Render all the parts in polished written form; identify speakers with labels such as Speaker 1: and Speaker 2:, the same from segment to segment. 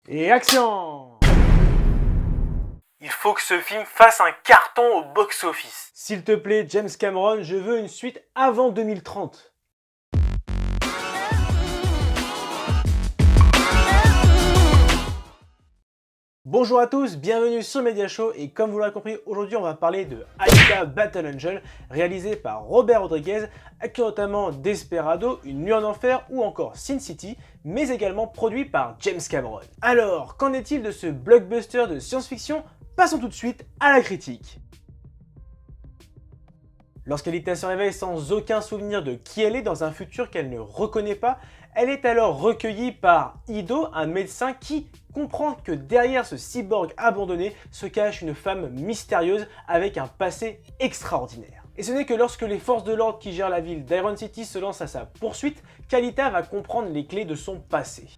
Speaker 1: Et action!
Speaker 2: Il faut que ce film fasse un carton au box-office.
Speaker 1: S'il te plaît, James Cameron, je veux une suite avant 2030. Bonjour à tous, bienvenue sur Media Show et comme vous l'avez compris, aujourd'hui on va parler de Alita Battle Angel, réalisé par Robert Rodriguez, accueillant notamment Desperado, Une nuit en enfer ou encore Sin City, mais également produit par James Cameron. Alors, qu'en est-il de ce blockbuster de science-fiction? Passons tout de suite à la critique. Lorsqu'Alita se réveille sans aucun souvenir de qui elle est dans un futur qu'elle ne reconnaît pas, elle est alors recueillie par Ido, un médecin qui comprend que derrière ce cyborg abandonné se cache une femme mystérieuse avec un passé extraordinaire. Et ce n'est que lorsque les forces de l'ordre qui gèrent la ville d'Iron City se lancent à sa poursuite qu'Alita va comprendre les clés de son passé.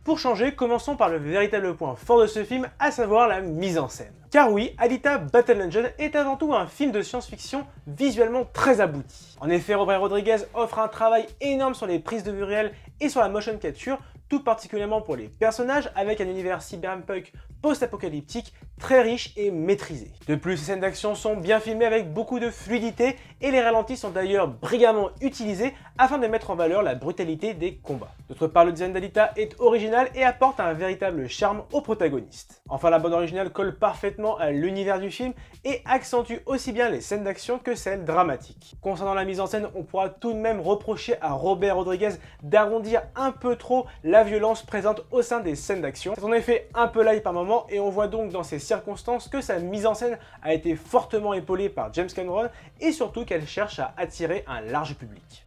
Speaker 1: Pour changer, commençons par le véritable point fort de ce film, à savoir la mise en scène. Car oui, Alita Battle Angel est avant tout un film de science-fiction visuellement très abouti. En effet, Robert Rodriguez offre un travail énorme sur les prises de vue réelles et sur la motion capture, tout particulièrement pour les personnages, avec un univers cyberpunk post-apocalyptique très riche et maîtrisé. De plus, ces scènes d'action sont bien filmées avec beaucoup de fluidité et les ralentis sont d'ailleurs brillamment utilisés afin de mettre en valeur la brutalité des combats. D'autre part, le design d'Alita est original et apporte un véritable charme au protagoniste. Enfin, la bande originale colle parfaitement à l'univers du film et accentue aussi bien les scènes d'action que celles dramatiques. Concernant la mise en scène, on pourra tout de même reprocher à Robert Rodriguez d'arrondir un peu trop la violence présente au sein des scènes d'action. C'est en effet un peu light par moment et on voit donc dans ces circonstances que sa mise en scène a été fortement épaulée par James Cameron et surtout qu'elle cherche à attirer un large public.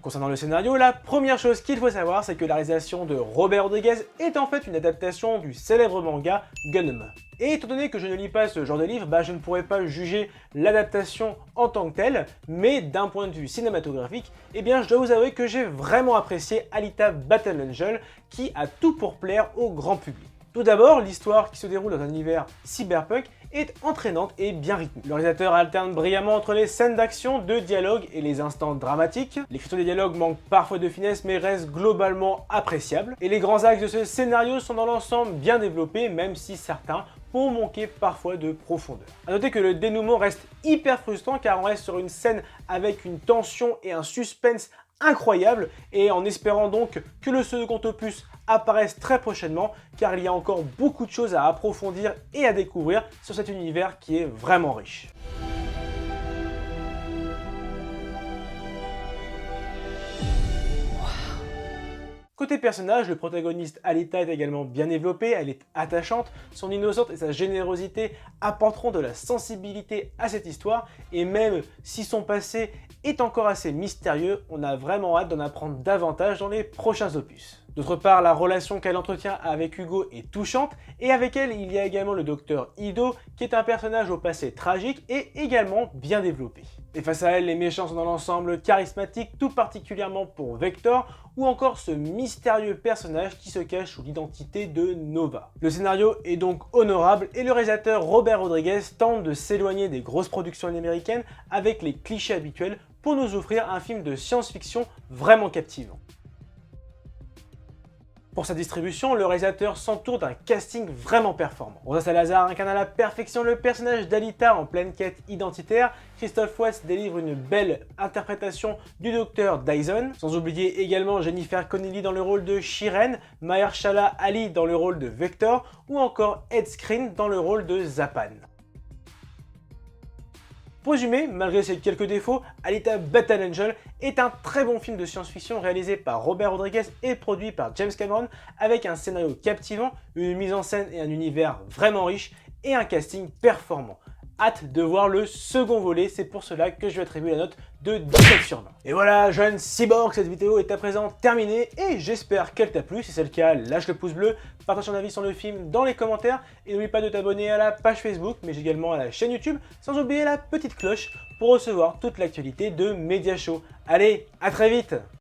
Speaker 1: Concernant le scénario, la première chose qu'il faut savoir, c'est que la réalisation de Robert Rodriguez est en fait une adaptation du célèbre manga Gunm. Et étant donné que je ne lis pas ce genre de livre, je ne pourrais pas juger l'adaptation en tant que telle, mais d'un point de vue cinématographique, je dois vous avouer que j'ai vraiment apprécié Alita Battle Angel, qui a tout pour plaire au grand public. Tout d'abord, l'histoire qui se déroule dans un univers cyberpunk est entraînante et bien rythmée. Le réalisateur alterne brillamment entre les scènes d'action, de dialogue et les instants dramatiques. L'écriture des dialogues manque parfois de finesse mais reste globalement appréciable. Et les grands axes de ce scénario sont dans l'ensemble bien développés, même si certains pour manquer parfois de profondeur. A noter que le dénouement reste hyper frustrant car on reste sur une scène avec une tension et un suspense incroyable et en espérant donc que le second opus apparaisse très prochainement car il y a encore beaucoup de choses à approfondir et à découvrir sur cet univers qui est vraiment riche. Côté personnage, le protagoniste Alita est également bien développée, elle est attachante, son innocence et sa générosité apporteront de la sensibilité à cette histoire et même si son passé est encore assez mystérieux, on a vraiment hâte d'en apprendre davantage dans les prochains opus. D'autre part, la relation qu'elle entretient avec Hugo est touchante et avec elle, il y a également le docteur Ido qui est un personnage au passé tragique et également bien développé. Et face à elle, les méchants sont dans l'ensemble charismatiques, tout particulièrement pour Vector ou encore ce mystérieux personnage qui se cache sous l'identité de Nova. Le scénario est donc honorable et le réalisateur Robert Rodriguez tente de s'éloigner des grosses productions américaines avec les clichés habituels pour nous offrir un film de science-fiction vraiment captivant. Pour sa distribution, le réalisateur s'entoure d'un casting vraiment performant. Rosa Salazar incarne à la perfection le personnage d'Alita en pleine quête identitaire. Christophe Waltz délivre une belle interprétation du docteur Dyson. Sans oublier également Jennifer Connelly dans le rôle de Shiren, Mahershala Ali dans le rôle de Vector ou encore Ed Skrein dans le rôle de Zapan. Pour résumer, malgré ses quelques défauts, Alita Battle Angel est un très bon film de science-fiction réalisé par Robert Rodriguez et produit par James Cameron avec un scénario captivant, une mise en scène et un univers vraiment riche et un casting performant. Hâte de voir le second volet, c'est pour cela que je vais attribuer la note de 17 sur 20. Et voilà, jeune cyborg, cette vidéo est à présent terminée et j'espère qu'elle t'a plu. Si c'est le cas, lâche le pouce bleu, partage ton avis sur le film dans les commentaires et n'oublie pas de t'abonner à la page Facebook, mais également à la chaîne YouTube, sans oublier la petite cloche pour recevoir toute l'actualité de Media Show. Allez, à très vite!